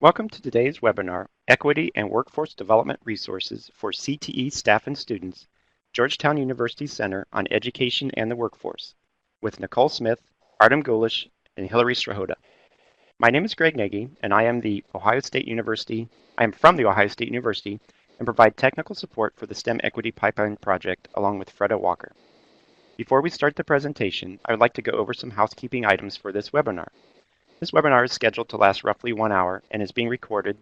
Welcome to today's webinar, Equity and Workforce Development Resources for CTE Staff and Students, Georgetown University Center on Education and the Workforce, with Nicole Smith, Artem Gulish, and Hillary Strahota. My name is Greg Nagy, and I am from the Ohio State University and provide technical support for the STEM Equity Pipeline Project along with Freda Walker. Before we start the presentation, I would like to go over some housekeeping items for this webinar. This webinar is scheduled to last roughly 1 hour and is being recorded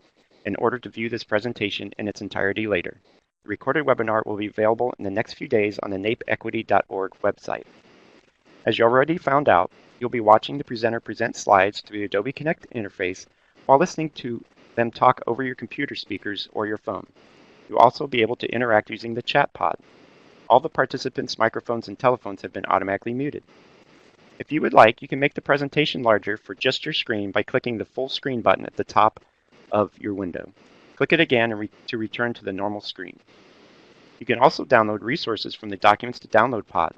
in order to view this presentation in its entirety later. The recorded webinar will be available in the next few days on the napeequity.org website. As you already found out, you'll be watching the presenter present slides through the Adobe Connect interface while listening to them talk over your computer speakers or your phone. You'll also be able to interact using the chat pod. All the participants' microphones and telephones have been automatically muted. If you would like, you can make the presentation larger for just your screen by clicking the full screen button at the top of your window. Click it again to return to the normal screen. You can also download resources from the Documents to Download pod.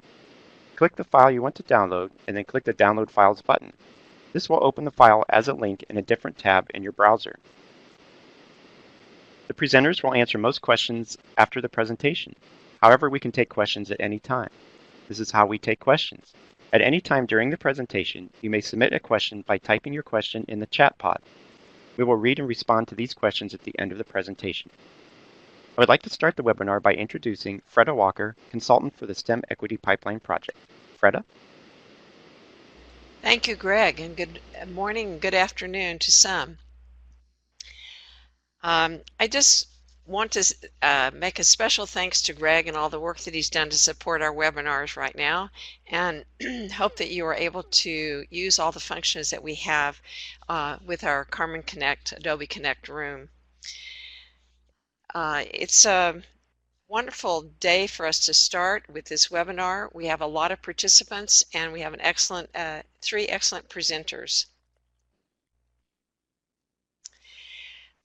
Click the file you want to download and then click the Download Files button. This will open the file as a link in a different tab in your browser. The presenters will answer most questions after the presentation. However, we can take questions at any time. This is how we take questions. At any time during the presentation, you may submit a question by typing your question in the chat pod. We will read and respond to these questions at the end of the presentation. I would like to start the webinar by introducing Freda Walker, consultant for the STEM Equity Pipeline Project. Freda? Thank you, Greg, and good morning and good afternoon to some. I just want to make a special thanks to Greg and all the work that he's done to support our webinars right now, and hope that you are able to use all the functions that we have with our Carmen Connect, Adobe Connect room. It's a wonderful day for us to start with this webinar. We have a lot of participants and we have an three excellent presenters.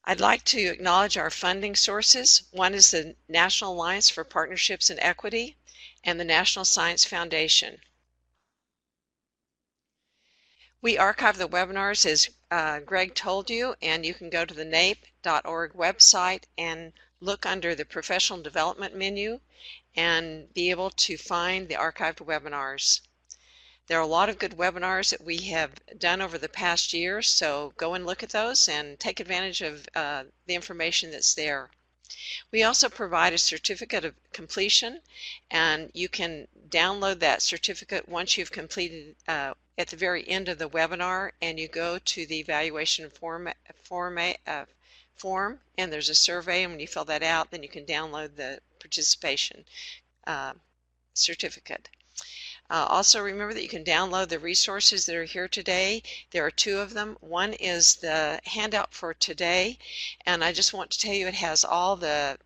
I'd like to acknowledge our funding sources. One is the National Alliance for Partnerships and Equity and the National Science Foundation. We archive the webinars as Greg told you, and you can go to the nape.org website and look under the Professional Development menu and be able to find the archived webinars. There are a lot of good webinars that we have done over the past year, so go and look at those and take advantage of the information that's there. We also provide a certificate of completion, and you can download that certificate once you've completed at the very end of the webinar, and you go to the evaluation form, and there's a survey, and when you fill that out, then you can download the participation certificate. Also remember that you can download the resources that are here today. There are two of them. One is the handout for today, and I just want to tell you it has all the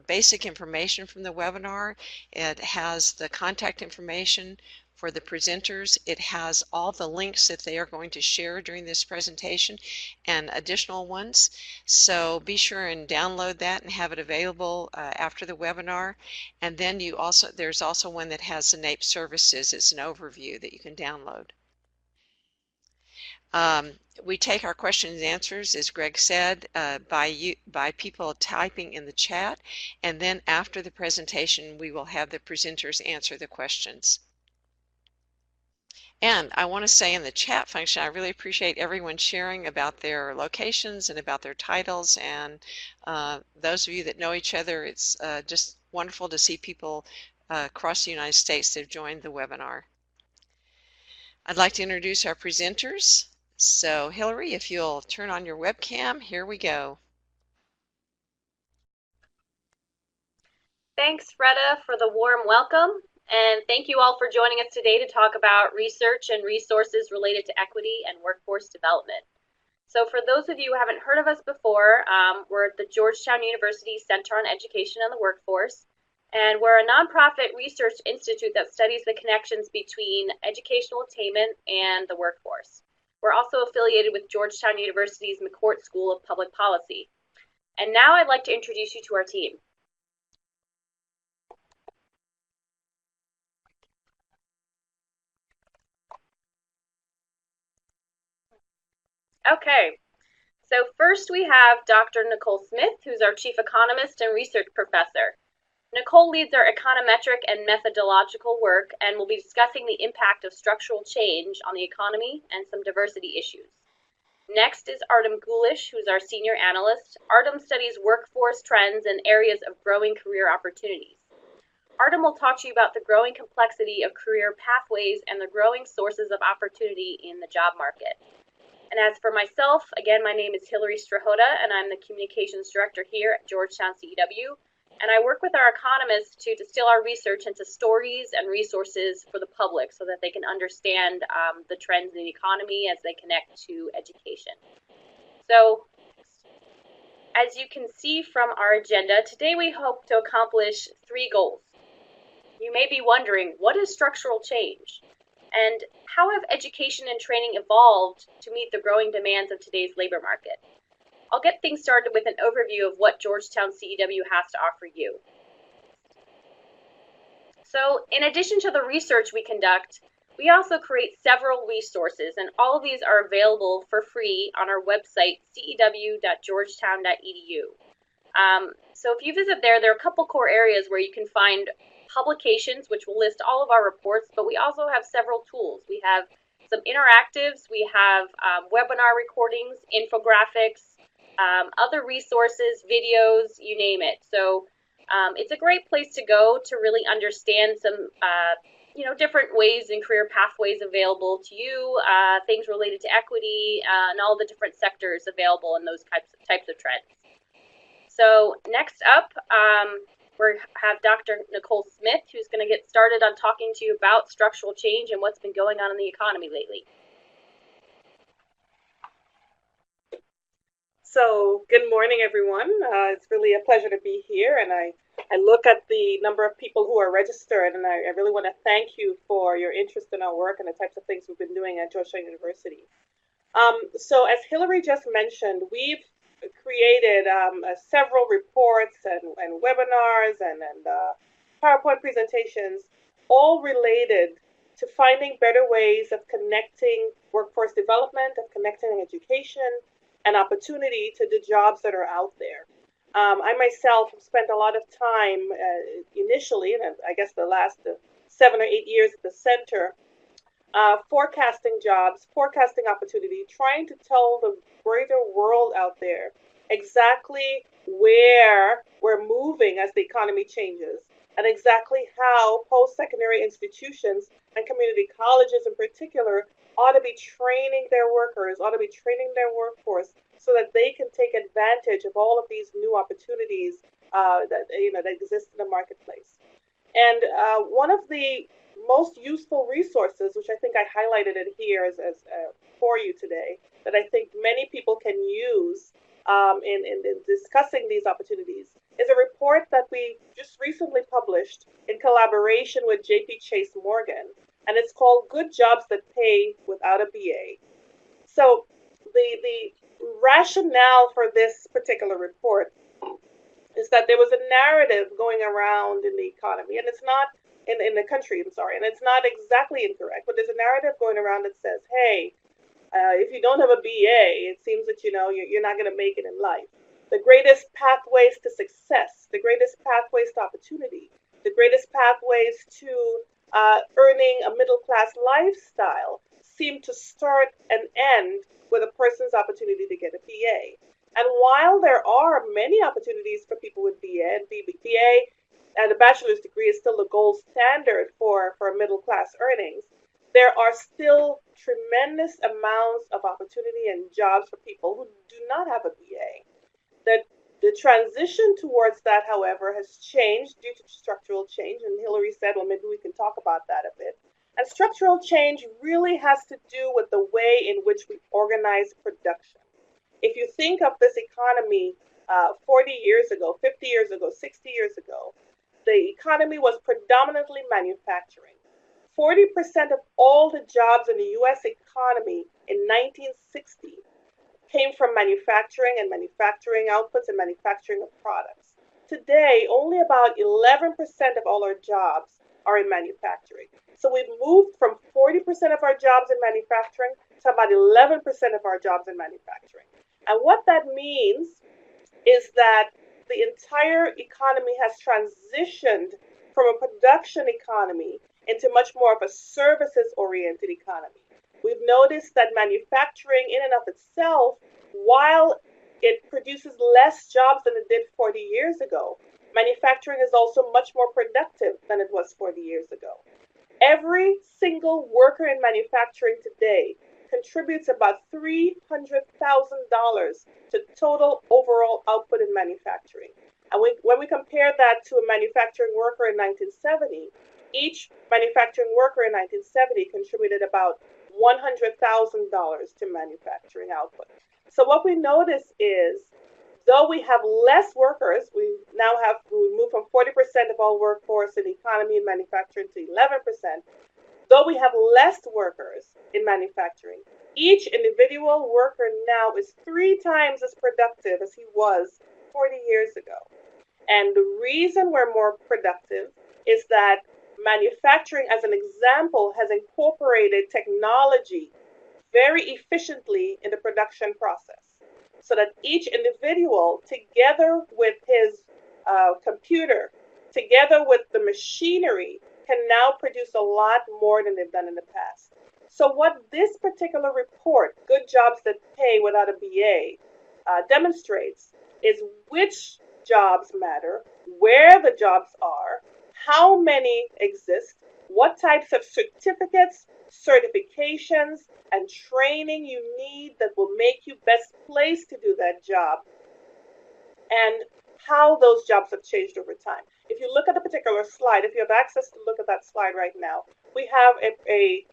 basic information from the webinar. It has the contact information for the presenters. It has all the links that they are going to share during this presentation and additional ones. So be sure and download that and have it available after the webinar. And then there's also one that has the NAEP services. It's an overview that you can download. We take our questions and answers, as Greg said, by people typing in the chat, and then after the presentation we will have the presenters answer the questions. And I want to say in the chat function, I really appreciate everyone sharing about their locations and about their titles. And those of you that know each other, it's just wonderful to see people across the United States that have joined the webinar. I'd like to introduce our presenters. So Hillary, if you'll turn on your webcam, here we go. Thanks, Freda, for the warm welcome. And thank you all for joining us today to talk about research and resources related to equity and workforce development. So for those of you who haven't heard of us before, we're at the Georgetown University Center on Education and the Workforce, and we're a nonprofit research institute that studies the connections between educational attainment and the workforce. We're also affiliated with Georgetown University's McCourt School of Public Policy. And now I'd like to introduce you to our team. Okay, So first we have Dr. Nicole Smith, who's our Chief Economist and Research Professor. Nicole leads our econometric and methodological work and will be discussing the impact of structural change on the economy and some diversity issues. Next is Artem Gulish, who's our Senior Analyst. Artem studies workforce trends and areas of growing career opportunities. Artem will talk to you about the growing complexity of career pathways and the growing sources of opportunity in the job market. And as for myself, again, my name is Hillary Strahota, and I'm the Communications Director here at Georgetown CW. And I work with our economists to distill our research into stories and resources for the public so that they can understand the trends in the economy as they connect to education. So, as you can see from our agenda, today we hope to accomplish 3 goals. You may be wondering, what is structural change? And how have education and training evolved to meet the growing demands of today's labor market? I'll get things started with an overview of what Georgetown CEW has to offer you. So, in addition to the research we conduct, we also create several resources, and all of these are available for free on our website, cew.georgetown.edu. So if you visit there, there are a couple core areas where you can find publications, which will list all of our reports, but we also have several tools. We have some interactives, we have webinar recordings, infographics, other resources, videos, you name it. So it's a great place to go to really understand some different ways and career pathways available to you, things related to equity, and all the different sectors available in those types of trends. So next up, we have Dr. Nicole Smith, who's going to get started on talking to you about structural change and what's been going on in the economy lately. So good morning, everyone. It's really a pleasure to be here, and I look at the number of people who are registered, and I really want to thank you for your interest in our work and the types of things we've been doing at Georgetown University. So as Hillary just mentioned, we've created several reports and webinars and PowerPoint presentations, all related to finding better ways of connecting workforce development, of connecting education and opportunity to the jobs that are out there. I myself have spent a lot of time initially, and I guess the last 7 or 8 years at the center, forecasting jobs, forecasting opportunity, trying to tell the greater world out there exactly where we're moving as the economy changes, and exactly how post-secondary institutions and community colleges in particular ought to be training their workers, ought to be training their workforce so that they can take advantage of all of these new opportunities that exist in the marketplace. And one of the most useful resources, which I think I highlighted it here as for you today, that I think many people can use in discussing these opportunities, is a report that we just recently published in collaboration with JP Chase Morgan, and it's called Good Jobs That Pay Without a BA. So the rationale for this particular report is that there was a narrative going around in the economy, and it's not in the country, I'm sorry, and it's not exactly incorrect, but there's a narrative going around that says, hey, if you don't have a BA, it seems that you're not going to make it in life. The greatest pathways to success, the greatest pathways to opportunity, the greatest pathways to earning a middle-class lifestyle seem to start and end with a person's opportunity to get a BA. And while there are many opportunities for people with BA and BA, and a bachelor's degree is still the gold standard for middle-class earnings, there are still tremendous amounts of opportunity and jobs for people who do not have a BA. The transition towards that, however, has changed due to structural change, and Hillary said, well, maybe we can talk about that a bit. And structural change really has to do with the way in which we organize production. If you think of this economy 40 years ago, 50 years ago, 60 years ago, the economy was predominantly manufacturing. 40% of all the jobs in the US economy in 1960 came from manufacturing and manufacturing outputs and manufacturing of products. Today, only about 11% of all our jobs are in manufacturing. So we've moved from 40% of our jobs in manufacturing to about 11% of our jobs in manufacturing. And what that means is that the entire economy has transitioned from a production economy into much more of a services-oriented economy. We've noticed that manufacturing in and of itself, while it produces less jobs than it did 40 years ago, manufacturing is also much more productive than it was 40 years ago. Every single worker in manufacturing today contributes about $300,000 to total overall output in manufacturing. And when we compare that to a manufacturing worker in 1970, each manufacturing worker in 1970 contributed about $100,000 to manufacturing output. So what we notice is, though we have less workers, we moved from 40% of all workforce in the economy and manufacturing to 11%. Though we have less workers in manufacturing, each individual worker now is 3 times as productive as he was 40 years ago. And the reason we're more productive is that manufacturing, as an example, has incorporated technology very efficiently in the production process, so that each individual, together with his computer, together with the machinery, can now produce a lot more than they've done in the past. So what this particular report, Good Jobs That Pay Without a BA, demonstrates is which jobs matter, where the jobs are, how many exist, what types of certificates, certifications, and training you need that will make you best placed to do that job, and how those jobs have changed over time. If you look at a particular slide, if you have access to look at that slide right now, we have a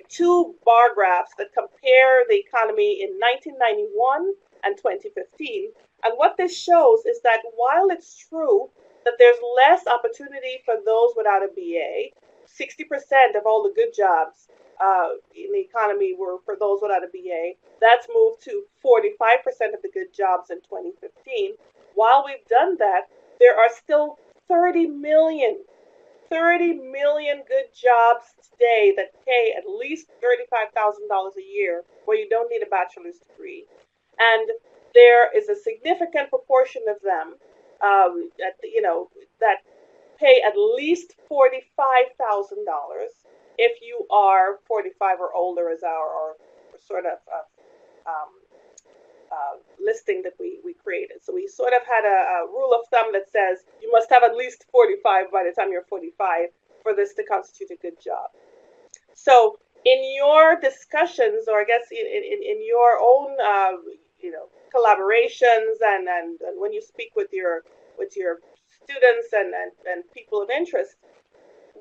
2 bar graphs that compare the economy in 1991 and 2015. And what this shows is that while it's true that there's less opportunity for those without a BA, 60% of all the good jobs in the economy were for those without a BA. That's moved to 45% of the good jobs in 2015. While we've done that, there are still 30 million good jobs today that pay at least $35,000 a year where you don't need a bachelor's degree. And there is a significant proportion of them that pay at least $45,000 if you are 45 or older, as our sort of listing that we created. So we sort of had a rule of thumb that says you must have at least 45 by the time you're 45 for this to constitute a good job. So in your discussions, or I guess in your own collaborations and when you speak with your students and people of interest,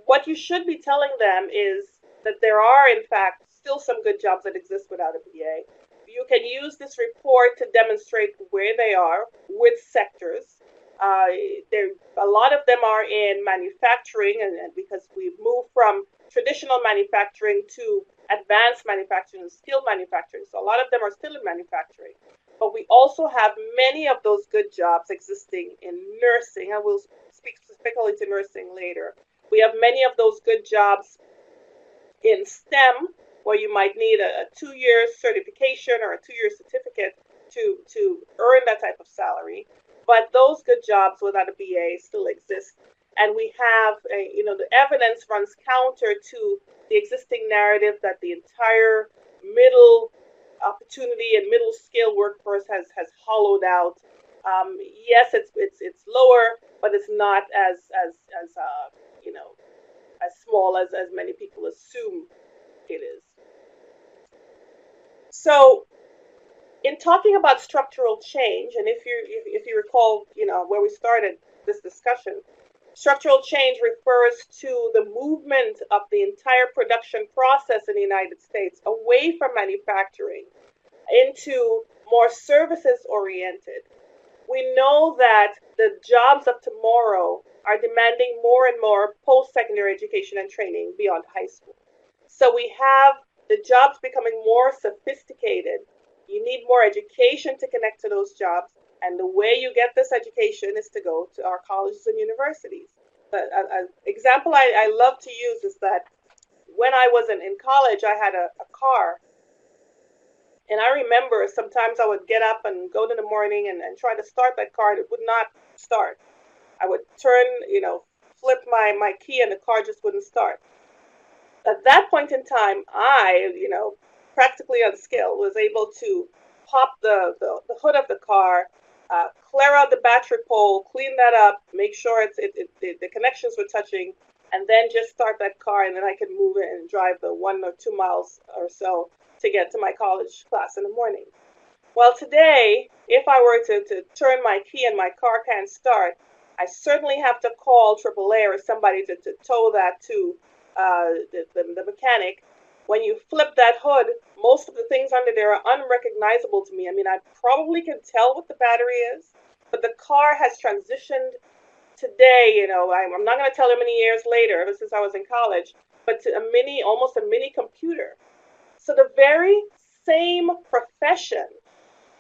what you should be telling them is that there are, in fact, still some good jobs that exist without a BA. You can use this report to demonstrate where they are with sectors. A lot of them are in manufacturing, and because we've moved from traditional manufacturing to advanced manufacturing and skilled manufacturing. So a lot of them are still in manufacturing. But we also have many of those good jobs existing in nursing, and we'll speak specifically to nursing later. We have many of those good jobs in STEM, where you might need a 2-year certification or a 2-year certificate to earn that type of salary. But those good jobs without a BA still exist. And we have, the evidence runs counter to the existing narrative that the entire middle opportunity and middle skill workforce has hollowed out. Yes, it's lower, but it's not as small as many people assume it is. So, in talking about structural change, and if you recall, where we started this discussion, structural change refers to the movement of the entire production process in the United States away from manufacturing into more services-oriented. We know that the jobs of tomorrow are demanding more and more post-secondary education and training beyond high school. So we have the jobs becoming more sophisticated. You need more education to connect to those jobs. And the way you get this education is to go to our colleges and universities. An example I love to use is that when I was in college, I had a car. And I remember sometimes I would get up and go in the morning and try to start that car, and it would not start. I would turn, flip my key, and the car just wouldn't start. At that point in time, I, practically unskilled, was able to pop the hood of the car, clear out the battery pole, clean that up, make sure the connections were touching, and then just start that car, and then I could move it and drive the 1 or 2 miles or so to get to my college class in the morning. Well, today, if I were to turn my key and my car can't start, I certainly have to call AAA or somebody to tow that to the mechanic. When you flip that hood, most of the things under there are unrecognizable to me. I mean, I probably can tell what the battery is, but the car has transitioned today. I'm not going to tell you how many years later, ever since I was in college, but to almost a mini computer. So the very same profession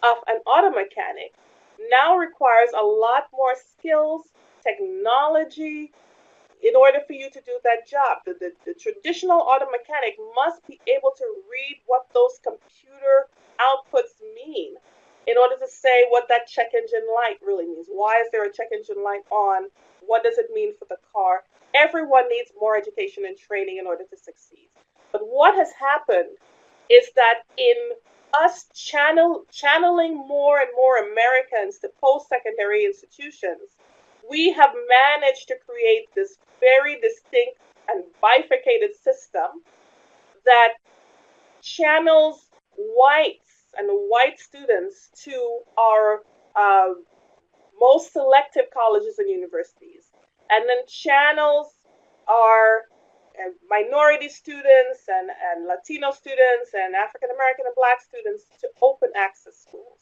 of an auto mechanic now requires a lot more skills, technology, in order for you to do that job. The traditional auto mechanic must be able to read what those computer outputs mean in order to say what that check engine light really means. Why is there a check engine light on? What does it mean for the car? Everyone needs more education and training in order to succeed. But what has happened is that in us channeling more and more Americans to post-secondary institutions, we have managed to create this very distinct and bifurcated system that channels whites and white students to our most selective colleges and universities, and then channels our minority students and Latino students and African American and Black students to open access schools.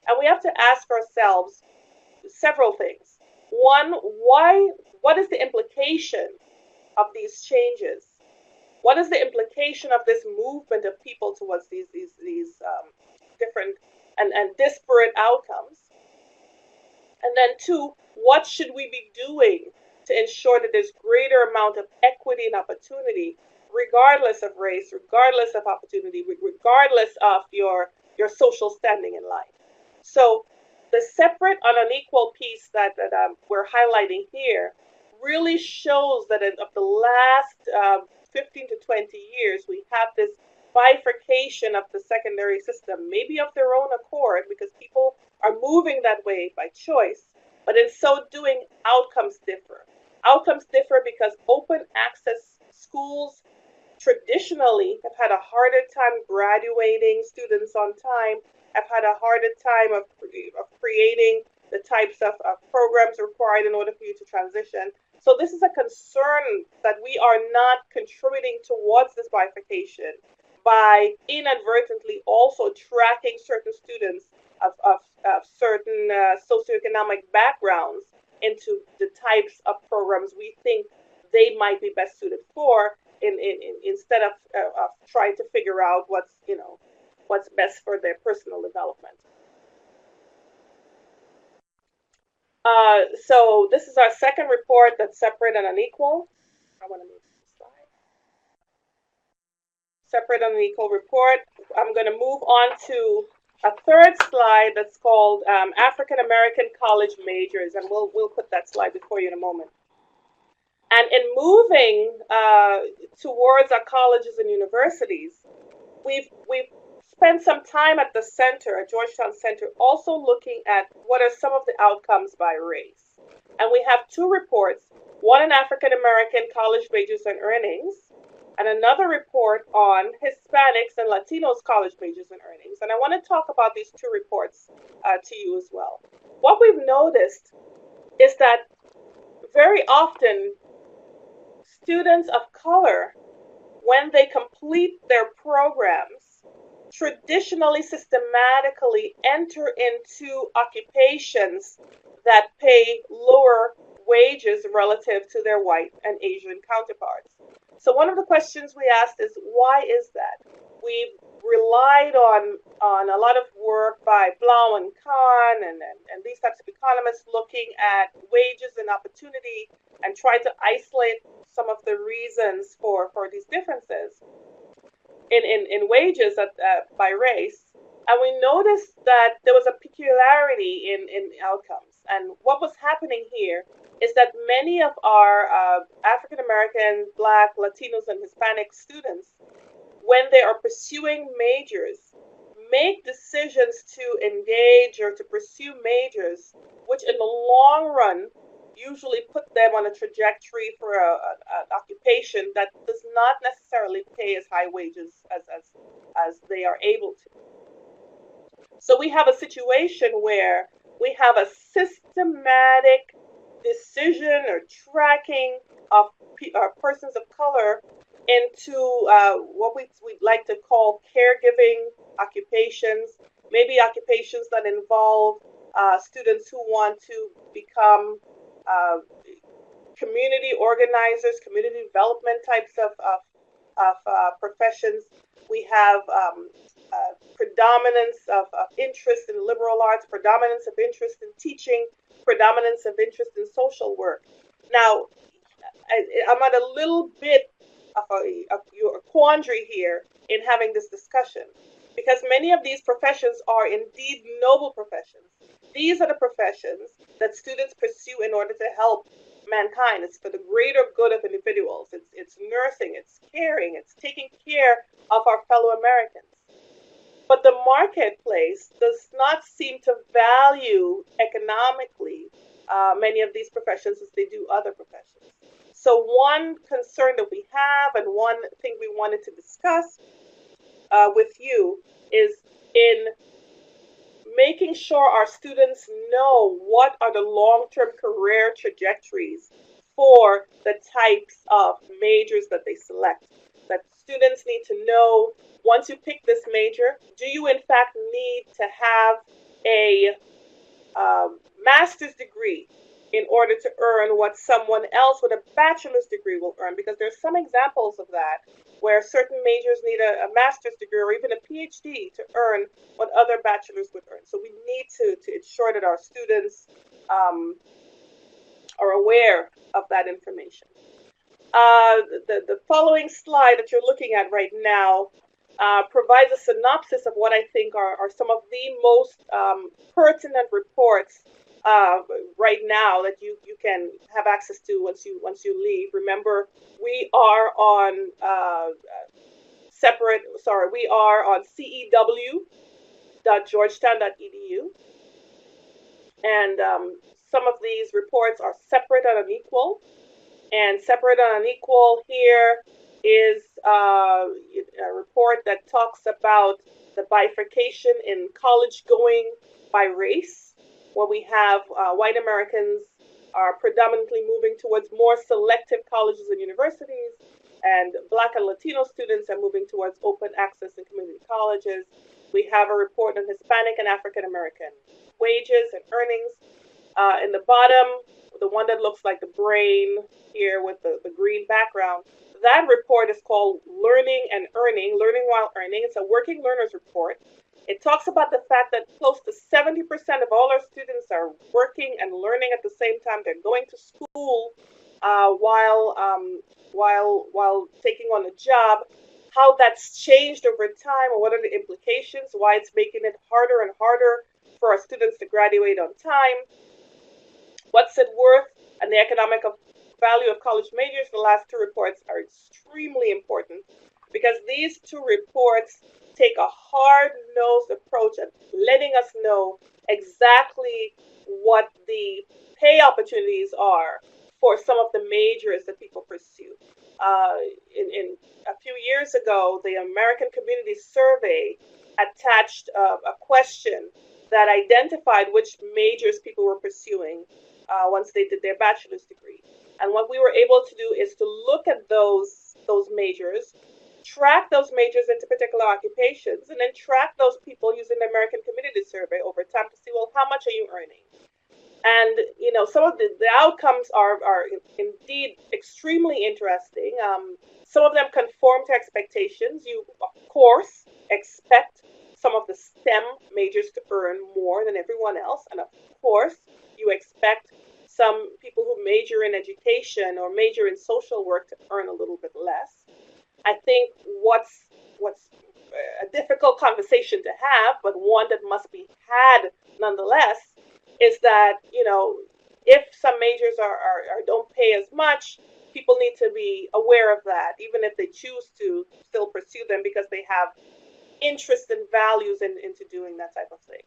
And we have to ask ourselves several things. One, what is the implication of these changes? What is the implication of this movement of people towards these different and disparate outcomes? And then two, what should we be doing to ensure that there's greater amount of equity and opportunity, regardless of race, regardless of opportunity, regardless of your social standing in life? So the separate and unequal piece that we're highlighting here really shows that of the last 15 to 20 years, we have this bifurcation of the secondary system, maybe of their own accord, because people are moving that way by choice. But in so doing, outcomes differ. Outcomes differ because open access schools traditionally have had a harder time graduating students on time, have had a harder time of creating the types of programs required in order for you to transition. So this is a concern that we are not contributing towards this bifurcation by inadvertently also tracking certain students of certain socioeconomic backgrounds into the types of programs we think they might be best suited for, instead of trying to figure out what's best for their personal development. So this is our second report that's separate and unequal. I want to move the slide. Separate and unequal report. I'm going to move on to a third slide that's called African-American College Majors, and we'll put that slide before you in a moment. And in moving towards our colleges and universities, we've spent some time at the center, at Georgetown Center, also looking at what are some of the outcomes by race. And we have two reports, one in African-American college majors and earnings, and another report on Hispanics and Latinos college majors and earnings. And I want to talk about these two reports to you as well. What we've noticed is that very often students of color, when they complete their programs, traditionally, systematically enter into occupations that pay lower wages relative to their white and Asian counterparts. So one of the questions we asked is, why is that? We've relied on a lot of work by Blau and Kahn and these types of economists looking at wages and opportunity and trying to isolate some of the reasons for these differences in wages by race. And we noticed that there was a peculiarity in outcomes. And what was happening here is that many of our African American, Black, Latinos, and Hispanic students, when they are pursuing majors, make decisions to engage or to pursue majors, which in the long run usually put them on a trajectory for an occupation that does not necessarily pay as high wages as they are able to. So we have a situation where we have a systematic decision or tracking of persons of color into what we'd like to call caregiving occupations, maybe occupations that involve students who want to become community organizers, community development types of professions. We have predominance of interest in liberal arts, predominance of interest in teaching, predominance of interest in social work. Now, I'm at a little bit of a quandary here in having this discussion, because many of these professions are indeed noble professions. These are the professions that students pursue in order to help mankind. It's for the greater good of individuals. It's nursing, it's caring, it's taking care of our fellow Americans. But the marketplace does not seem to value economically many of these professions as they do other professions. So one concern that we have, and one thing we wanted to discuss with you, is in making sure our students know what are the long-term career trajectories for the types of majors that they select. That students need to know, once you pick this major, do you in fact need to have a master's degree in order to earn what someone else with a bachelor's degree will earn? Because there's some examples of that where certain majors need a master's degree or even a PhD to earn what other bachelors would earn. So we need to ensure that our students are aware of that information. The following slide that you're looking at right now provides a synopsis of what I think are some of the most pertinent reports right now that you can have access to once you leave. Remember, we are on we are on cew.georgetown.edu, and some of these reports are separate and unequal. And separate and unequal here is a report that talks about the bifurcation in college going by race, where we have white Americans are predominantly moving towards more selective colleges and universities, and Black and Latino students are moving towards open access and community colleges. We have a report on Hispanic and African American wages and earnings. In the bottom, the one that looks like the brain here with the green background, that report is called Learning and Earning, Learning While Earning. It's a working learners report. It talks about the fact that close to 70% of all our students are working and learning at the same time. They're going to school while taking on a job. How that's changed over time, and what are the implications, why it's making it harder and harder for our students to graduate on time. What's it worth, and the economic value of college majors. The last two reports are extremely important because these two reports take a hard-nosed approach at letting us know exactly what the pay opportunities are for some of the majors that people pursue. In a few years ago, the American Community Survey attached a question that identified which majors people were pursuing once they did their bachelor's degree. And what we were able to do is to look at those majors, track those majors into particular occupations, and then track those people using the American Community Survey over time to see, well, how much are you earning? And, you know, some of the outcomes are indeed extremely interesting. Some of them conform to expectations. You, of course, expect some of the STEM majors to earn more than everyone else. And of course, you expect some people who major in education or major in social work to earn a little bit less. I think what's a difficult conversation to have, but one that must be had nonetheless, is that, if some majors don't pay as much, people need to be aware of that, even if they choose to still pursue them because they have interest and values into doing that type of thing.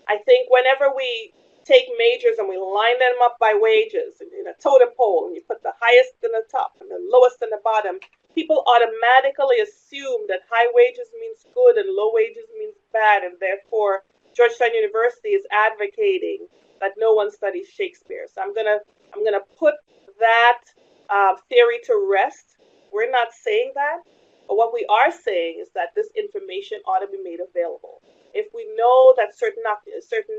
I think whenever we take majors and we line them up by wages in a totem pole, and you put the highest in the top and the lowest in the bottom, people automatically assume that high wages means good and low wages means bad, and therefore Georgetown University is advocating that no one studies Shakespeare. So I'm gonna put that theory to rest. We're not saying that, but what we are saying is that this information ought to be made available. If we know that certain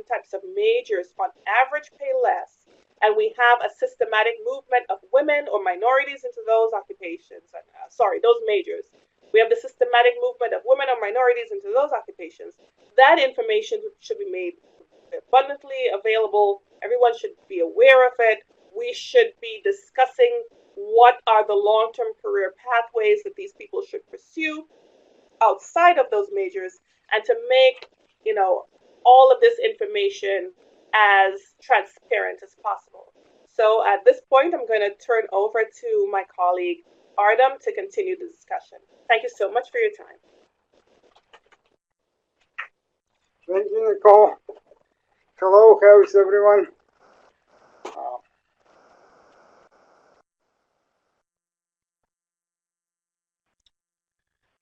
types of majors on average pay less, and we have a systematic movement of women or minorities into those occupations, those majors, we have the systematic movement of women or minorities into those occupations, that information should be made abundantly available. Everyone should be aware of it. We should be discussing what are the long-term career pathways that these people should pursue outside of those majors, and to make, all of this information as transparent as possible. So at this point, I'm going to turn over to my colleague, Artem, to continue the discussion. Thank you so much for your time. Thank you, Nicole. Hello, how's everyone?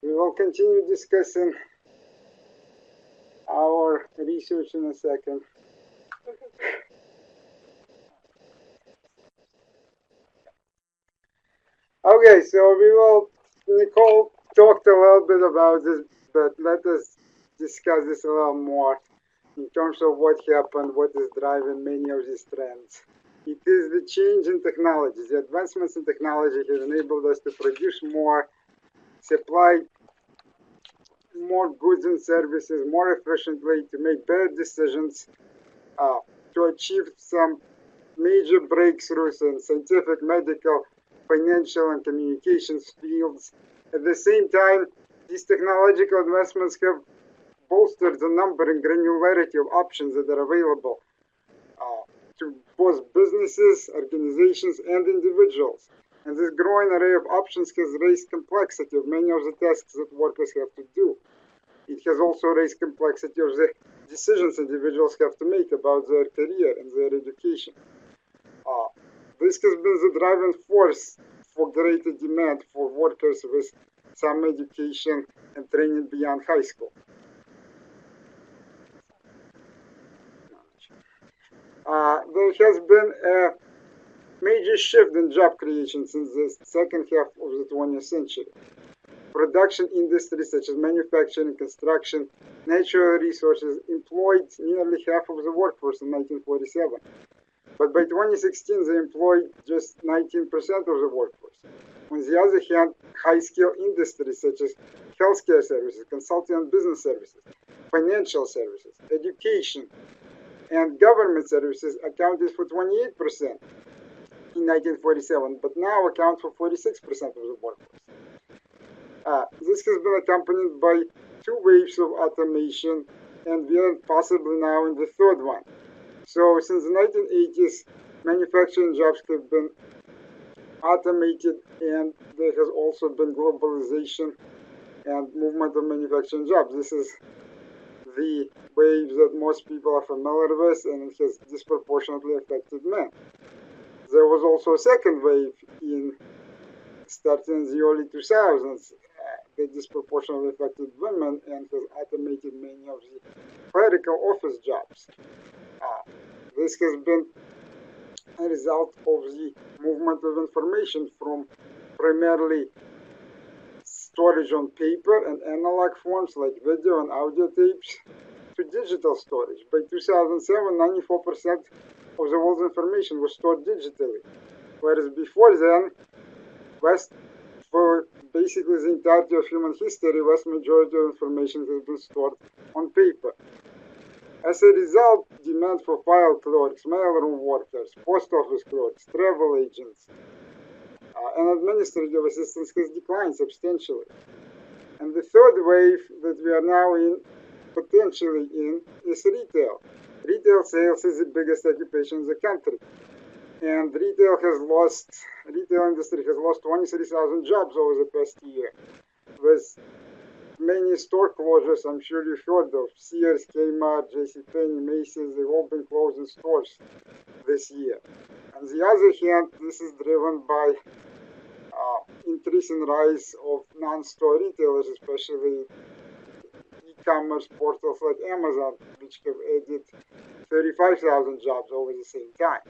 We will continue discussing our research in a second. Okay, so Nicole talked a little bit about this, but let us discuss this a little more in terms of what happened, what is driving many of these trends. It is the change in technology. The advancements in technology have enabled us to produce more, supply more goods and services more efficiently, to make better decisions, to achieve some major breakthroughs in scientific, medical, financial, and communications fields. At the same time, these technological advancements have bolstered the number and granularity of options that are available to both businesses, organizations, and individuals. And this growing array of options has raised complexity of many of the tasks that workers have to do. It has also raised complexity of the decisions individuals have to make about their career and their education. This has been the driving force for greater demand for workers with some education and training beyond high school. There has been a major shift in job creation since the second half of the 20th century. Production industries such as manufacturing, construction, natural resources employed nearly half of the workforce in 1947. But by 2016, they employed just 19% of the workforce. On the other hand, high-skill industries such as healthcare services, consulting and business services, financial services, education, and government services accounted for 28% in 1947, but now account for 46% of the workforce. This has been accompanied by two waves of automation, and we are possibly now in the third one. So since the 1980s, manufacturing jobs have been automated, and there has also been globalization and movement of manufacturing jobs. This is the wave that most people are familiar with, and it has disproportionately affected men. There was also a second wave starting in the early 2000s that disproportionately affected women and has automated many of the clerical office jobs. This has been a result of the movement of information from primarily storage on paper and analog forms like video and audio tapes to digital storage. By 2007, 94% of the world's information was stored digitally, whereas before then, for basically the entirety of human history, vast majority of information has been stored on paper. As a result, demand for file clerks, mailroom workers, post office clerks, travel agents, and administrative assistants has declined substantially. And the third wave that we are now potentially in, is retail. Retail sales is the biggest occupation in the country. And retail industry has lost 23,000 jobs over the past year, with many store closures. I'm sure you've heard of Sears, Kmart, JCPenney, Macy's. They've all been closing stores this year. On the other hand, this is driven by increasing rise of non-store retailers, especially e-commerce portals like Amazon, which have added 35,000 jobs over the same time.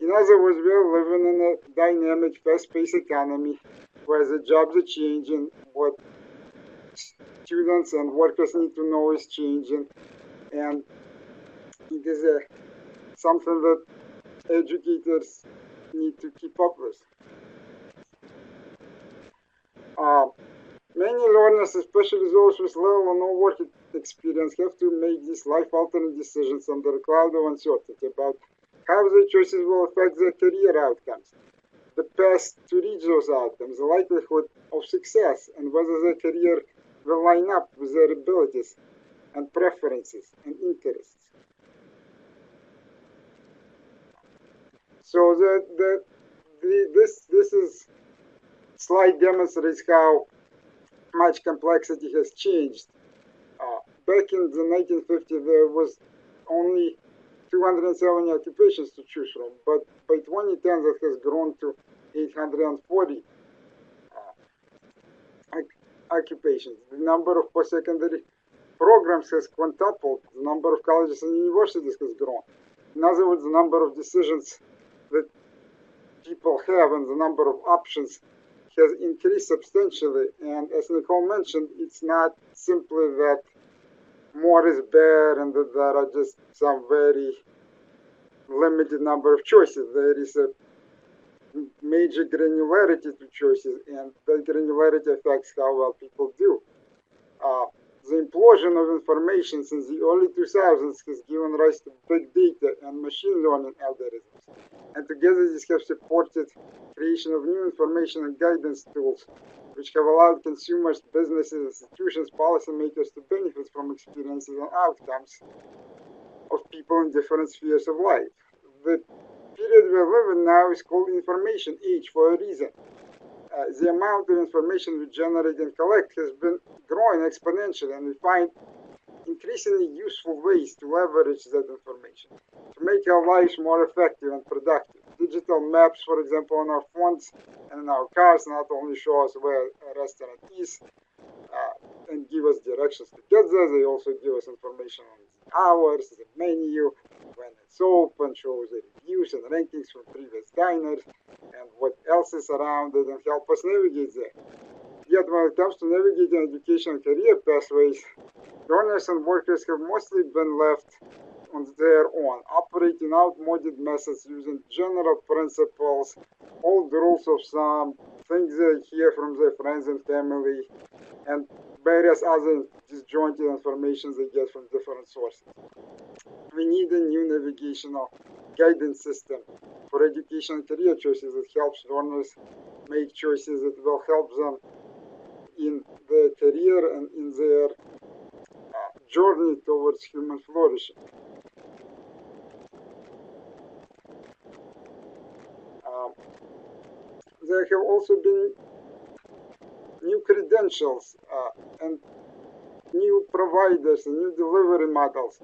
In other words, we are living in a dynamic, fast-paced economy where the jobs are changing, what students and workers need to know is changing, and it is something that educators need to keep up with. Many learners, especially those with little or no work experience, have to make these life-altering decisions under a cloud of uncertainty about how their choices will affect their career outcomes, the path to reach those outcomes, the likelihood of success, and whether their career will line up with their abilities and preferences and interests. So this slide demonstrates how much complexity has changed. Back in the 1950s, there was only 270 occupations to choose from, but by 2010 that has grown to 840 occupations. The number of post-secondary programs has quintupled. The number of colleges and universities has grown. In other words, the number of decisions that people have and the number of options has increased substantially. And as Nicole mentioned, it's not simply that more is better and that there are just some very limited number of choices. There is a major granularity to choices, and that granularity affects how well people do. The implosion of information since the early 2000s has given rise to big data and machine learning algorithms. And together these have supported creation of new information and guidance tools, which have allowed consumers, businesses, institutions, policymakers to benefit from experiences and outcomes of people in different spheres of life. The period we live in now is called information age for a reason. The amount of information we generate and collect has been growing exponentially, and we find increasingly useful ways to leverage that information to make our lives more effective and productive. Digital maps, for example, on our phones and in our cars not only show us where a restaurant is and give us directions to get there, they also give us information on the hours, the menu, when it's open, shows the reviews and rankings from previous diners, and what else is around it, and help us navigate there. Yet when it comes to navigating education and career pathways, learners and workers have mostly been left on their own, operating outmoded methods using general principles, old rules of thumb, things they hear from their friends and family, and various other disjointed information they get from different sources. We need a new navigational guidance system for education and career choices that helps learners make choices that will help them in their career and in their journey towards human flourishing. There have also been new credentials and new providers and new delivery models,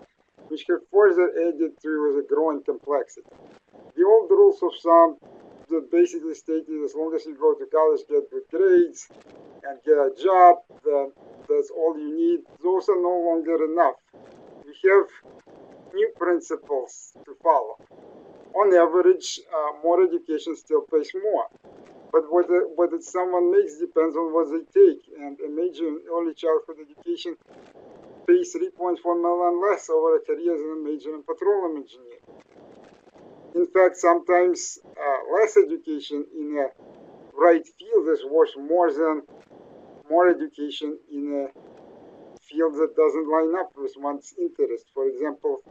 which have further added to the growing complexity. The old rules of thumb that basically stated as long as you go to college, get good grades, and get a job, then that's all you need. Those are no longer enough. We have new principles to follow. On average, more education still pays more. But what someone makes depends on what they take. And a major in early childhood education pays $3.4 million less over a career than a major in petroleum engineering. In fact, sometimes less education in a right field is worth more than more education in a field that doesn't line up with one's interest. For example,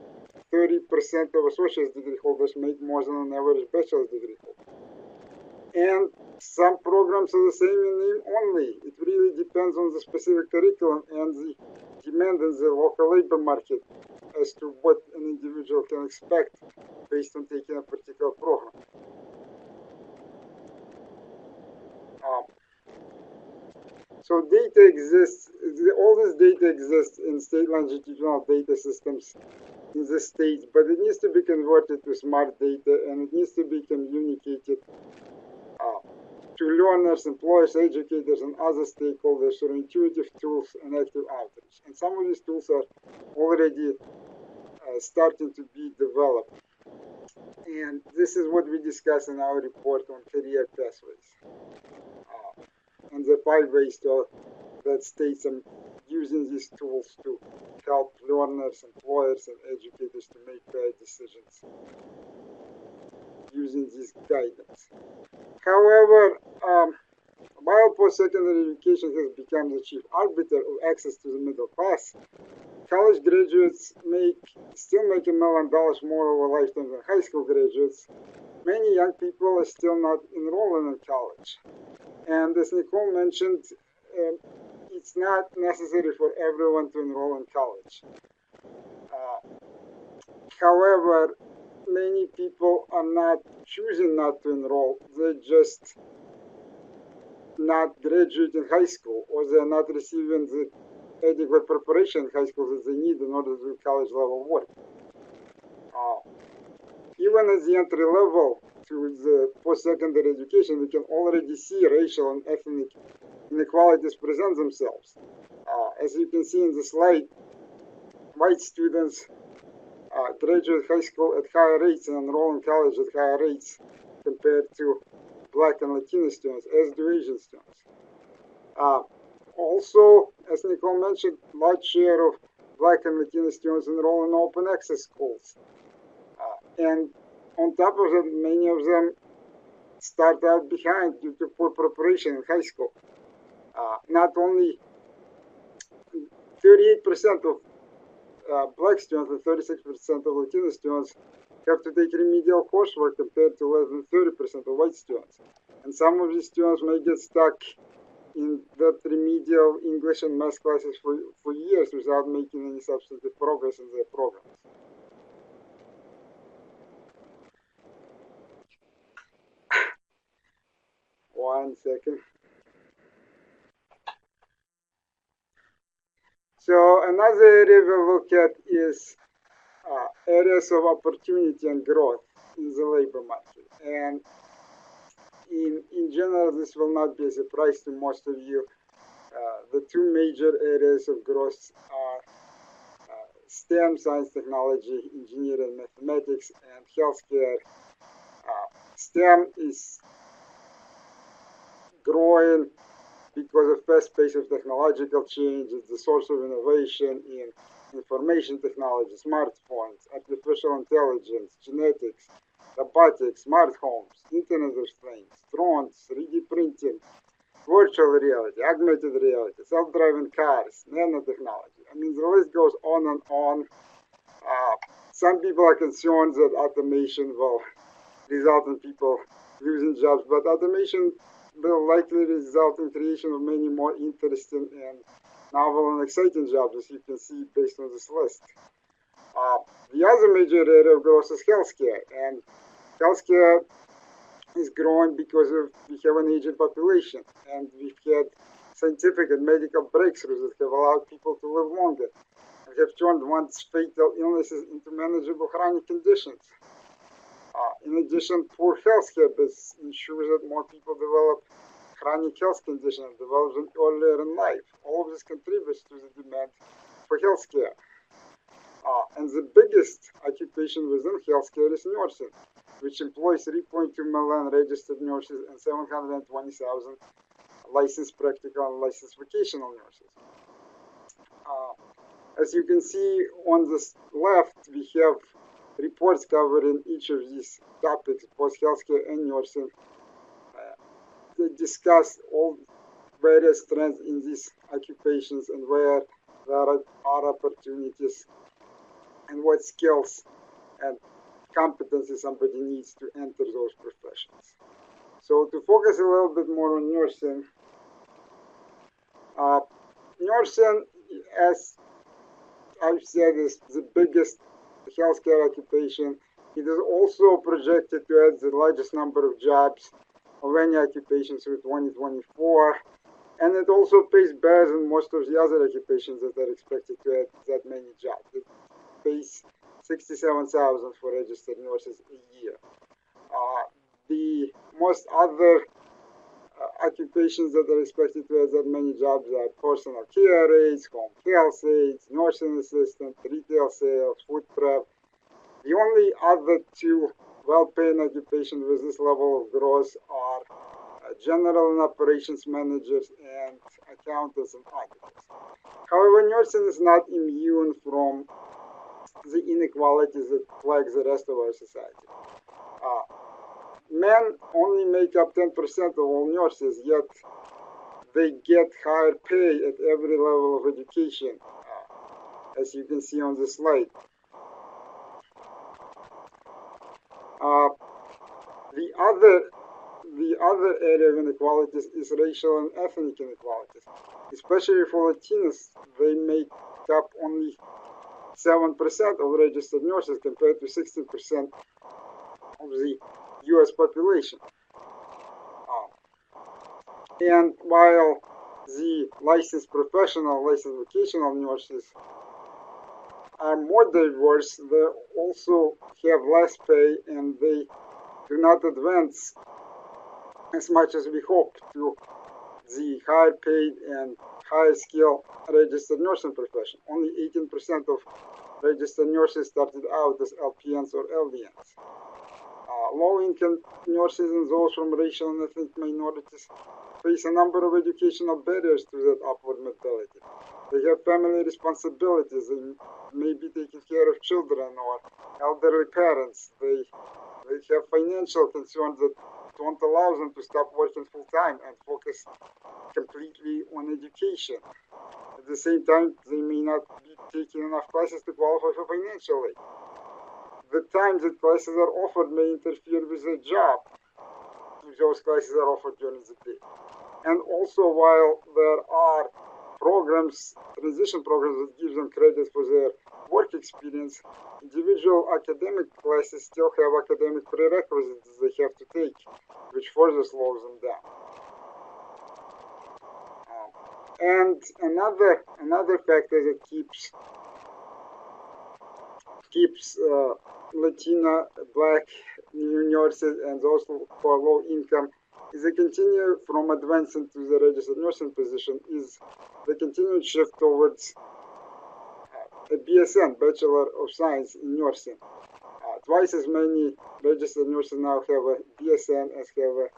30% of associate's degree holders make more than an average bachelor's degree holder. And some programs are the same in name only. It really depends on the specific curriculum and the demand in the local labor market as to what an individual can expect based on taking a particular program. So data exists, all this data exists in state longitudinal data systems in the states, but it needs to be converted to smart data, and it needs to be communicated to learners, employers, educators, and other stakeholders through intuitive tools and active outreach. And some of these tools are already starting to be developed. And this is what we discuss in our report on career pathways. And the 5 ways that states are using these tools to help learners, employers, and educators to make better decisions using this guidance. However, while post-secondary education has become the chief arbiter of access to the middle class, college graduates still make $1 million more over a lifetime than high school graduates. Many young people are still not enrolling in college. And as Nicole mentioned, it's not necessary for everyone to enroll in college. However, many people are not choosing not to enroll. They're just not graduating high school, or they're not receiving the adequate preparation in high school that they need in order to do college level work. Even at the entry level to the post-secondary education, we can already see racial and ethnic inequalities present themselves. As you can see in the slide, white students graduate high school at higher rates and enroll in college at higher rates compared to Black and Latino students, as do Asian students. Also, as Nicole mentioned, large share of Black and Latino students enroll in open access schools. And on top of that, many of them start out behind due to poor preparation in high school. Not only 38% of Black students and 36% of Latino students have to take remedial coursework compared to less than 30% of white students. And some of these students may get stuck in that remedial English and math classes for years without making any substantive progress in their programs. One second. So another area we look at is areas of opportunity and growth in the labor market. And in general, this will not be a surprise to most of you. The 2 major areas of growth are STEM, science, technology, engineering, mathematics, and healthcare. STEM is growing because of fast pace of technological change. It's the source of innovation in information technology, smartphones, artificial intelligence, genetics, robotics, smart homes, Internet of Things, drones, 3D printing, virtual reality, augmented reality, self-driving cars, nanotechnology. I mean, the list goes on and on. Some people are concerned that automation will result in people losing jobs, but automation will likely result in creation of many more interesting and novel and exciting jobs, as you can see based on this list. The other major area of growth is healthcare, and healthcare is growing because we have an aging population, and we've had scientific and medical breakthroughs that have allowed people to live longer and have turned once fatal illnesses into manageable chronic conditions. In addition, poor healthcare ensures that more people develop chronic health conditions and develop them earlier in life. All of this contributes to the demand for healthcare. And the biggest occupation within healthcare is nursing, which employs 3.2 million registered nurses and 720,000 licensed practical and licensed vocational nurses. As you can see on the left, we have reports covering each of these topics, both healthcare and nursing. They discuss all various trends in these occupations and where there are opportunities and what skills and competencies somebody needs to enter those professions. So to focus a little bit more on nursing, nursing, as I've said, is the biggest healthcare occupation. It is also projected to add the largest number of jobs of any occupation through 2024. And it also pays better than most of the other occupations that are expected to add that many jobs. It pays 67,000 for registered nurses a year. The most other occupations that are expected to have that many jobs are personal care aides, home health aides, nursing assistant, retail sales, food prep. The only other two well-paying occupations with this level of growth are general and operations managers and accountants and auditors. However, nursing is not immune from the inequalities that plague the rest of our society. Men only make up 10% of all nurses, yet they get higher pay at every level of education, as you can see on the slide. The other area of inequalities is racial and ethnic inequalities. Especially for Latinos, they make up only 7% of registered nurses compared to 16% of the U.S. population. And while the licensed professional, licensed vocational nurses are more diverse, they also have less pay and they do not advance as much as we hope to the higher paid and higher skill registered nursing profession. Only 18% of registered nurses started out as LPNs or LVNs. Low-income nurses and those from racial and ethnic minorities face a number of educational barriers to that upward mobility. They have family responsibilities. They may be taking care of children or elderly parents. They have financial concerns that don't allow them to stop working full-time and focus completely on education. At the same time, they may not be taking enough classes to qualify for financial aid. The times that classes are offered may interfere with their job if those classes are offered during the day. And also, while there are programs, transition programs that give them credit for their work experience, individual academic classes still have academic prerequisites they have to take, which further slows them down. And another factor that keeps Latina, Black nurses and those who are low income is a continue from advancing to the registered nursing position is the continued shift towards a BSN, Bachelor of Science in Nursing. Twice as many registered nurses now have a BSN as have an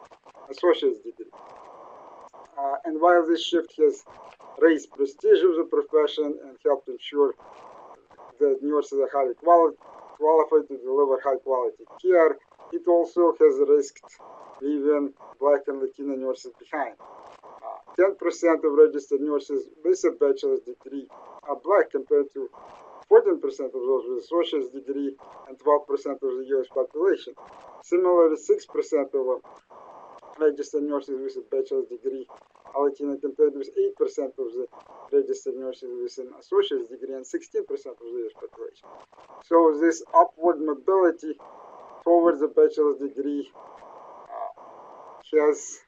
associate's degree. And while this shift has raised prestige of the profession and helped ensure that nurses are highly qualified to deliver high-quality care, it also has risked leaving Black and Latina nurses behind. 10% of registered nurses with a bachelor's degree are Black compared to 14% of those with associate's degree and 12% of the U.S. population. Similarly, 6% of registered nurses with a bachelor's degree are Latina compared with 8% of the registered nurses with an associate's degree and 16% of the U.S. population. So this upward mobility towards a bachelor's degree has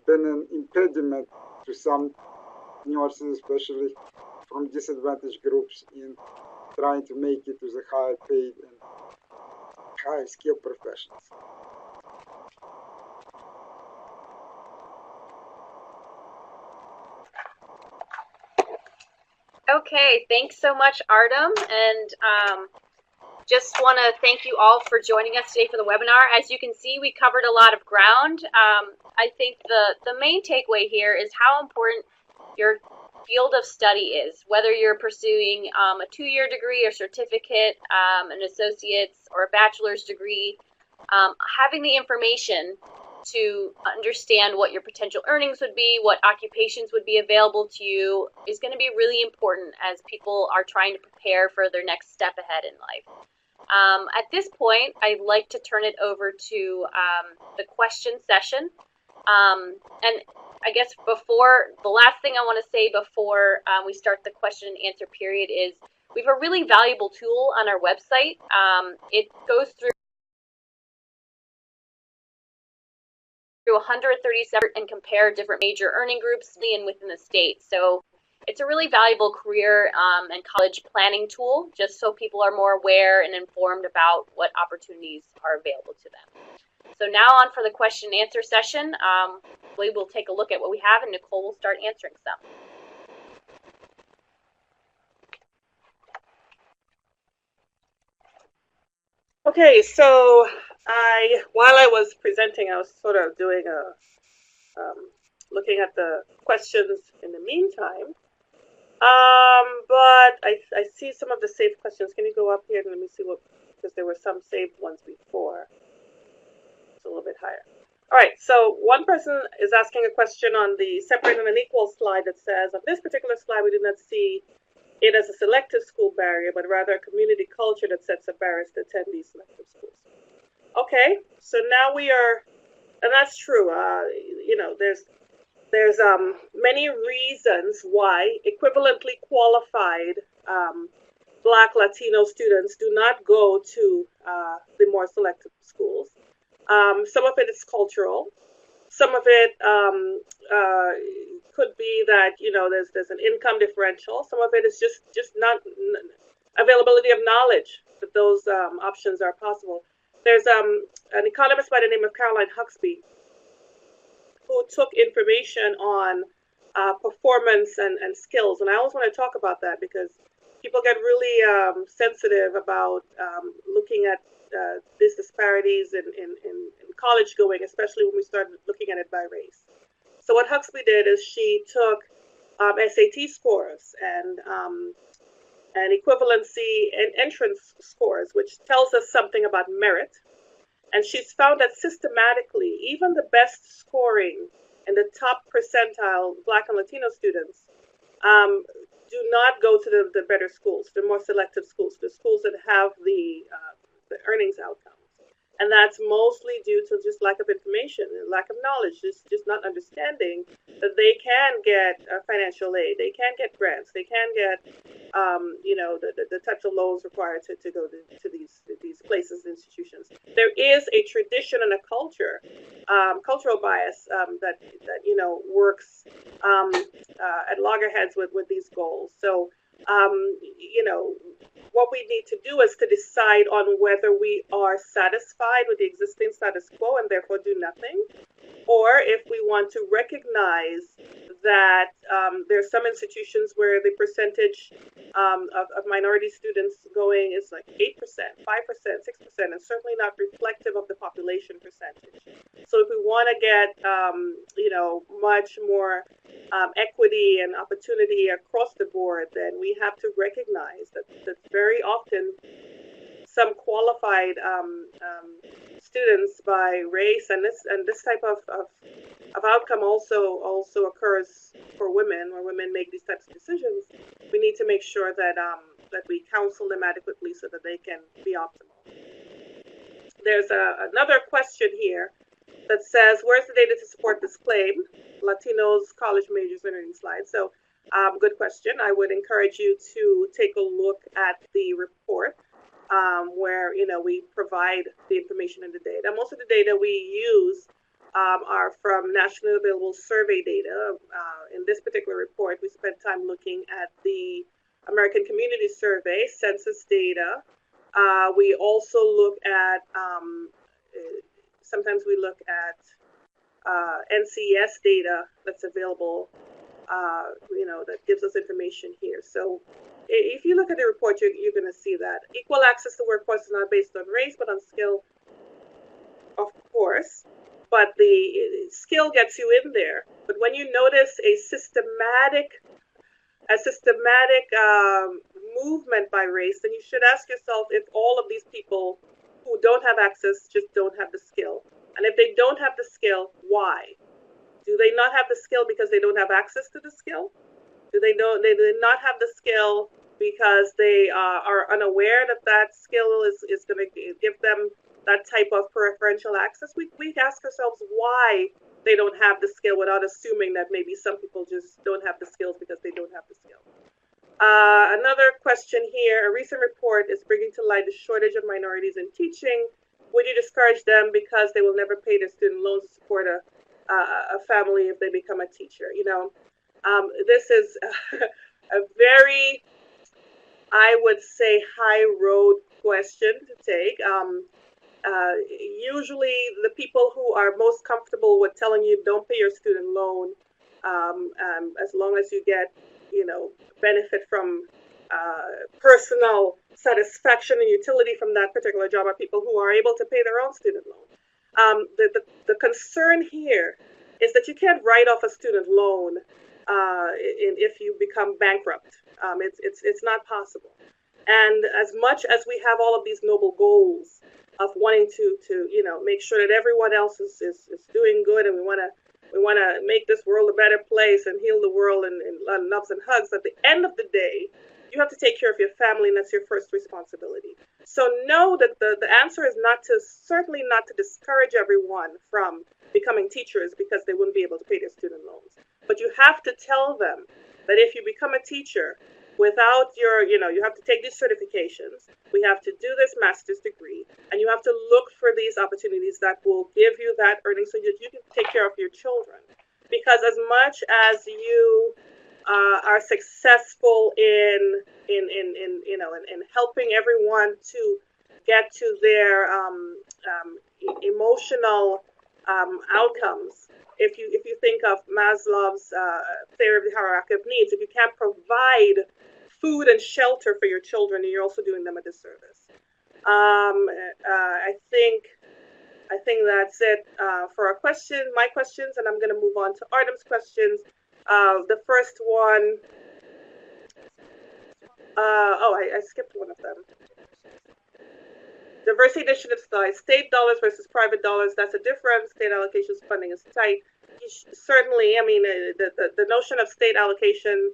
been an impediment to some nurses, especially from disadvantaged groups, in trying to make it to the higher paid and higher skilled professions. Okay, thanks so much, Artem, and just want to thank you all for joining us today for the webinar. As you can see, we covered a lot of ground. I think the main takeaway here is how important your field of study is, whether you're pursuing a 2-year degree or certificate, an associate's or a bachelor's degree. Having the information to understand what your potential earnings would be, what occupations would be available to you, is going to be really important as people are trying to prepare for their next step ahead in life. At this point, I'd like to turn it over to the question session. And I guess the last thing I want to say before we start the question and answer period is we have a really valuable tool on our website. It goes through 137 and compare different major earning groups and within the state. So it's a really valuable career and college planning tool, just so people are more aware and informed about what opportunities are available to them. So now on for the question and answer session. We will take a look at what we have, and Nicole will start answering some. Okay, so while I was presenting, I was sort of doing looking at the questions in the meantime. But I see some of the saved questions. Can you go up here and let me see what, because there were some saved ones before. It's a little bit higher. All right, so one person is asking a question on the separate and unequal slide that says, on this particular slide, we did not see it as a selective school barrier, but rather a community culture that sets up barriers to attend these selective schools. Okay, so now we are, and that's true. You know, there's many reasons why equivalently qualified Black Latino students do not go to the more selective schools. Some of it is cultural. Some of it could be that, you know, there's an income differential. Some of it is just not availability of knowledge that those options are possible. There's an economist by the name of Caroline Huxby who took information on performance and skills. And I always want to talk about that because people get really sensitive about looking at these disparities in college going, especially when we start looking at it by race. So what Huxby did is she took SAT scores and equivalency and entrance scores, which tells us something about merit. And she's found that systematically, even the best scoring and the top percentile Black and Latino students do not go to the better schools, the more selective schools, the schools that have the earnings outcomes. And that's mostly due to just lack of information and lack of knowledge, just not understanding that they can get financial aid, they can get grants, they can get, you know, the types of loans required to go to these places, institutions. There is a tradition and a culture, cultural bias that you know works at loggerheads with these goals. So you know, what we need to do is to decide on whether we are satisfied with the existing status quo and therefore do nothing, or if we want to recognize that there's some institutions where the percentage of minority students going is like 8%, 5%, 6%, and certainly not reflective of the population percentage. So if we want to get, you know, much more equity and opportunity across the board, then we have to recognize that very often some qualified students by race and this type of outcome also occurs for women, where women make these types of decisions. We need to make sure that that we counsel them adequately so that they can be optimal. There's another question here that says, where's the data to support this claim? Latinos, college majors, and earning slides. So good question. I would encourage you to take a look at the report where, you know, we provide the information and the data. Most of the data we use are from nationally available survey data. In this particular report, we spent time looking at the American Community Survey, census data. We also look at, sometimes we look at NCES data that's available, you know, that gives us information here. So if you look at the report, you're going to see that equal access to workforce is not based on race, but on skill, of course. But the skill gets you in there. But when you notice a systematic movement by race, then you should ask yourself if all of these people who don't have access just don't have the skill. And if they don't have the skill, why? Do they not have the skill because they don't have access to the skill? Do they not have the skill because they are unaware that that skill is going to give them that type of preferential access. We ask ourselves why they don't have the skill without assuming that maybe some people just don't have the skills because they don't have the skill. Another question here, a recent report is bringing to light the shortage of minorities in teaching. Would you discourage them because they will never pay their student loans to support a family if they become a teacher? You know, this is a very, I would say, high road question to take. Usually the people who are most comfortable with telling you don't pay your student loan as long as you get, you know, benefit from personal satisfaction and utility from that particular job are people who are able to pay their own student loan. The concern here is that you can't write off a student loan if you become bankrupt. It's not possible. And as much as we have all of these noble goals of wanting to you know, make sure that everyone else is doing good, and we want to make this world a better place and heal the world and loves and hugs, at the end of the day, you have to take care of your family, and that's your first responsibility. So know that the answer is certainly not to discourage everyone from becoming teachers because they wouldn't be able to pay their student loans. But you have to tell them that if you become a teacher without your, you know, you have to take these certifications, we have to do this master's degree, and you have to look for these opportunities that will give you that earning so that you can take care of your children. Because as much as you are successful in you know, in helping everyone to get to their emotional outcomes, if you think of Maslow's theory of the hierarchy of needs, if you can't provide food and shelter for your children, you're also doing them a disservice. I think that's it for our my questions, and I'm going to move on to Artem's questions. The first one, I skipped one of them. Diversity initiative side, state dollars versus private dollars, that's a difference. State allocations funding is tight. Certainly, I mean, the notion of state allocation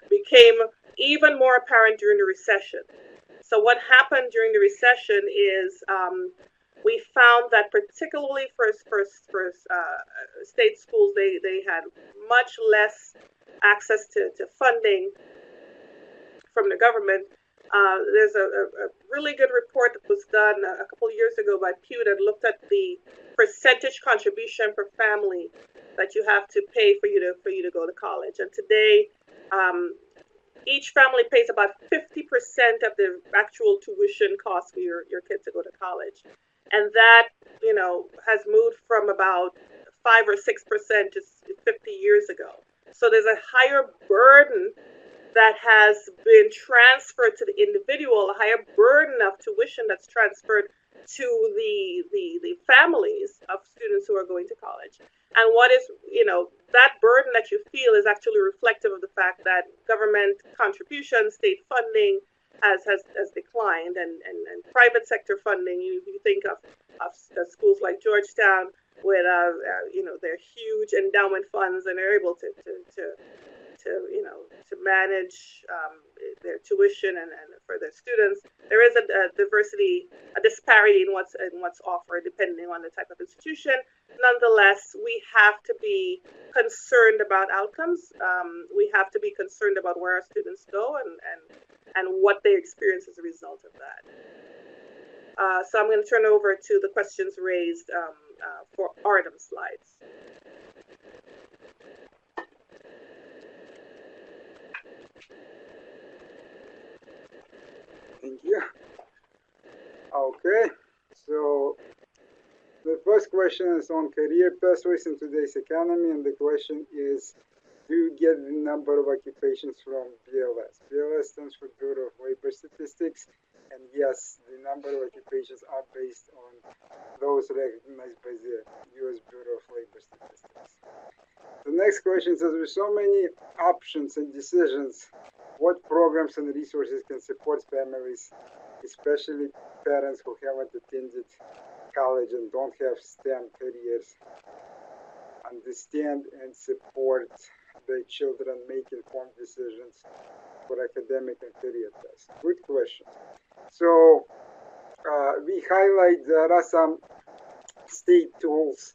became even more apparent during the recession. So what happened during the recession is we found that particularly for state schools, they had much less access to funding from the government. There's a really good report that was done a couple of years ago by Pew that looked at the percentage contribution per family that you have to pay for you to go to college. And today, each family pays about 50% of the actual tuition costs for your kids to go to college. And that, you know, has moved from about 5 or 6% just 50 years ago. So there's a higher burden that has been transferred to the individual, a higher burden of tuition that's transferred to the families of students who are going to college. And what is, you know, that burden that you feel is actually reflective of the fact that government contributions, state funding has declined, and private sector funding. You think of schools like Georgetown with you know, their huge endowment funds, and they're able to you know, to manage their tuition and for their students. There is a disparity in what's offered depending on the type of institution. Nonetheless, we have to be concerned about outcomes. We have to be concerned about where our students go and what they experience as a result of that. So I'm going to turn over to the questions raised for Artem's slides. Thank you. Okay, so the first question is on career pathways in today's economy, and the question is, do you get the number of occupations from BLS? BLS stands for Bureau of Labor Statistics, and yes, the number of occupations are based on those recognized by the U.S. Bureau of Labor Statistics. The next question says, with so many options and decisions, what programs and resources can support families, especially parents who haven't attended college and don't have STEM careers, understand and support the children make informed decisions for academic and career tests? Good question. So we highlight there are some state tools.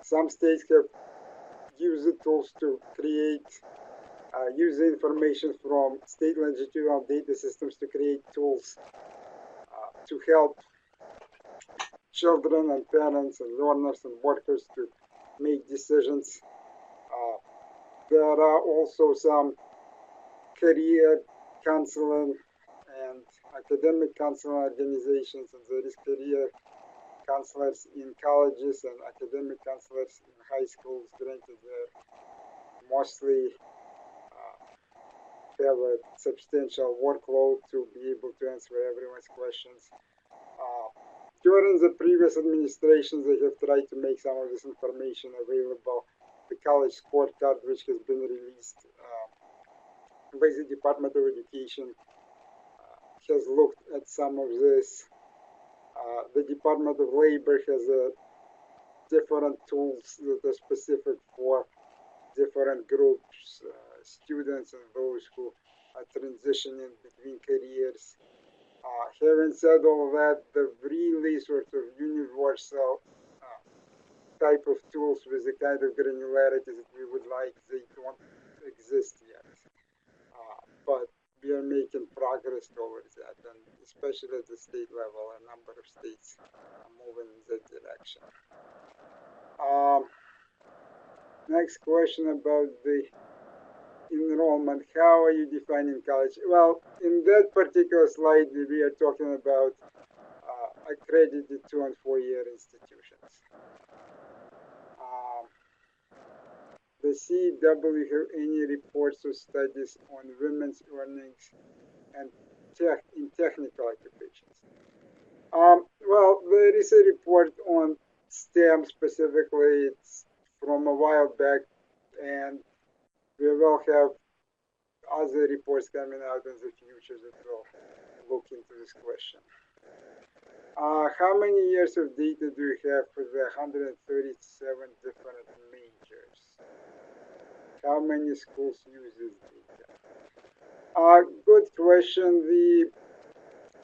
Some states have used the tools to create, use the information from state longitudinal data systems to create tools to help children and parents and learners and workers to make decisions. There are also some career counseling and academic counseling organizations, and there is career counselors in colleges and academic counselors in high schools. Granted, they mostly have a substantial workload to be able to answer everyone's questions. During the previous administrations, they have tried to make some of this information available. The college scorecard, which has been released by the Department of Education, has looked at some of this. The Department of Labor has different tools that are specific for different groups, students and those who are transitioning between careers. Having said all that, the really sort of universal type of tools with the kind of granularity that we would like, they don't exist yet. But we are making progress towards that, and especially at the state level, a number of states are moving in that direction. Next question about the enrollment. How are you defining college? Well, in that particular slide, we are talking about accredited 2- and 4-year institutions. The CW have any reports or studies on women's earnings and in technical occupations? Well, there is a report on STEM specifically. It's from a while back, and we will have other reports coming out in the future that will look into this question. How many years of data do you have for the 137 different majors? How many schools use this data? Good question.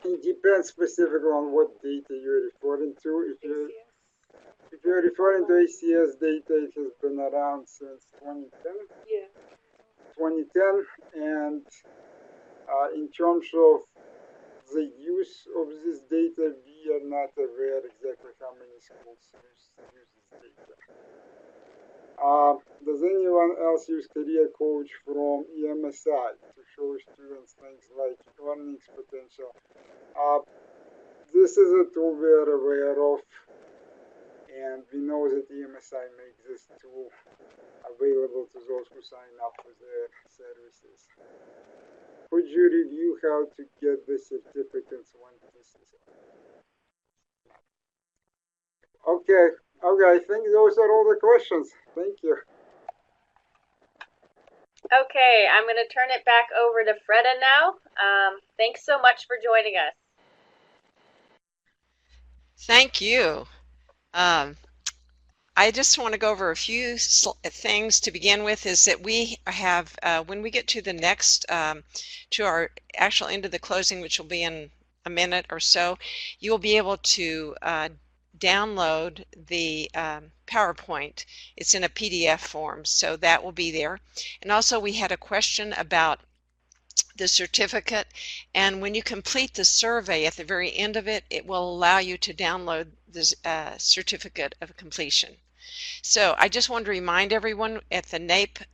It depends specifically on what data you're referring to. If you're referring to ACS data, it has been around since 2010. Yeah. 2010, and in terms of the use of this data, we are not aware exactly how many schools use this data. Does anyone else use Career Coach from EMSI to show students things like earnings potential? This is a tool we are aware of, and we know that EMSI makes this tool available to those who sign up for their services. Could you review how to get the certificates when this is? Okay, I think those are all the questions. Thank you. Okay, I'm going to turn it back over to Freda now. Thanks so much for joining us. Thank you. I just want to go over a few things to begin with. Is that we have, when we get to the next, to our actual end of the closing, which will be in a minute or so, you'll be able to download the PowerPoint. It's in a PDF form, so that will be there. And also we had a question about the certificate, and when you complete the survey at the very end of it, it will allow you to download the certificate of completion. So I just want to remind everyone at the NAEP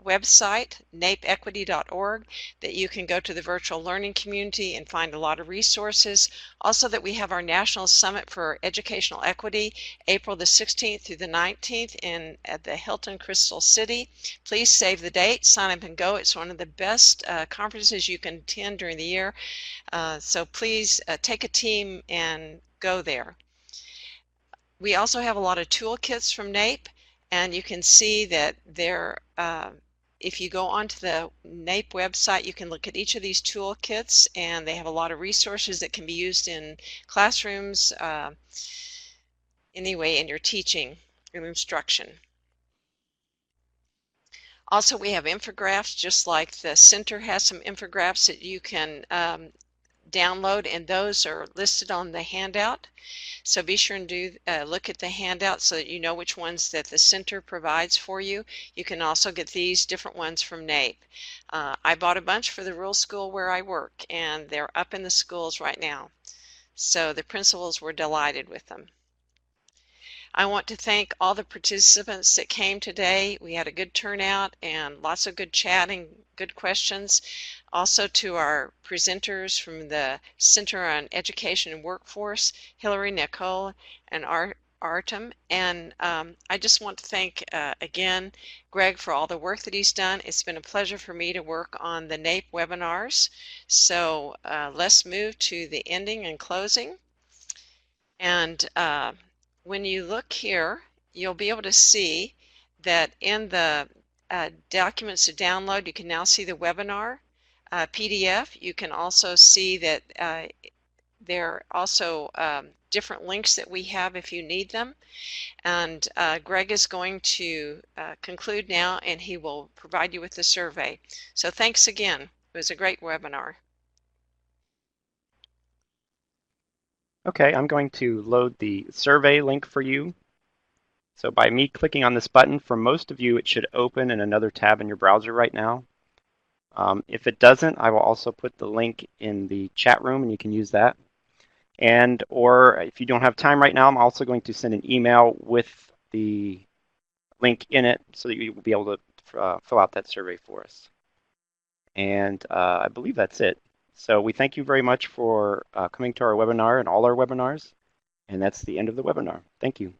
website, naepequity.org, that you can go to the virtual learning community and find a lot of resources. Also that we have our National Summit for Educational Equity, April the 16th through the 19th at the Hilton Crystal City. Please save the date, sign up and go. It's one of the best conferences you can attend during the year. So please take a team and go there. We also have a lot of toolkits from NAEP, and you can see that they're if you go onto the NAEP website, you can look at each of these toolkits, and they have a lot of resources that can be used in classrooms, anyway, in your teaching and instruction. Also, we have infographics, just like the center has some infographics that you can download, and those are listed on the handout. So be sure and look at the handout so that you know which ones that the center provides for you. You can also get these different ones from NAEP. I bought a bunch for the rural school where I work, and they're up in the schools right now. So the principals were delighted with them. I want to thank all the participants that came today. We had a good turnout and lots of good chatting, good questions. Also to our presenters from the Center on Education and Workforce, Hillary, Nicole, and Artem. And I just want to thank again Greg for all the work that he's done. It's been a pleasure for me to work on the NAEP webinars. So let's move to the ending and closing. And when you look here, you'll be able to see that in the documents to download, you can now see the webinar PDF. You can also see that there are also different links that we have if you need them. And Greg is going to conclude now, and he will provide you with the survey. So thanks again. It was a great webinar. Okay, I'm going to load the survey link for you. So by me clicking on this button, for most of you, it should open in another tab in your browser right now. If it doesn't, I will also put the link in the chat room and you can use that. And or if you don't have time right now, I'm also going to send an email with the link in it so that you will be able to fill out that survey for us. And I believe that's it. So we thank you very much for coming to our webinar and all our webinars. And that's the end of the webinar. Thank you.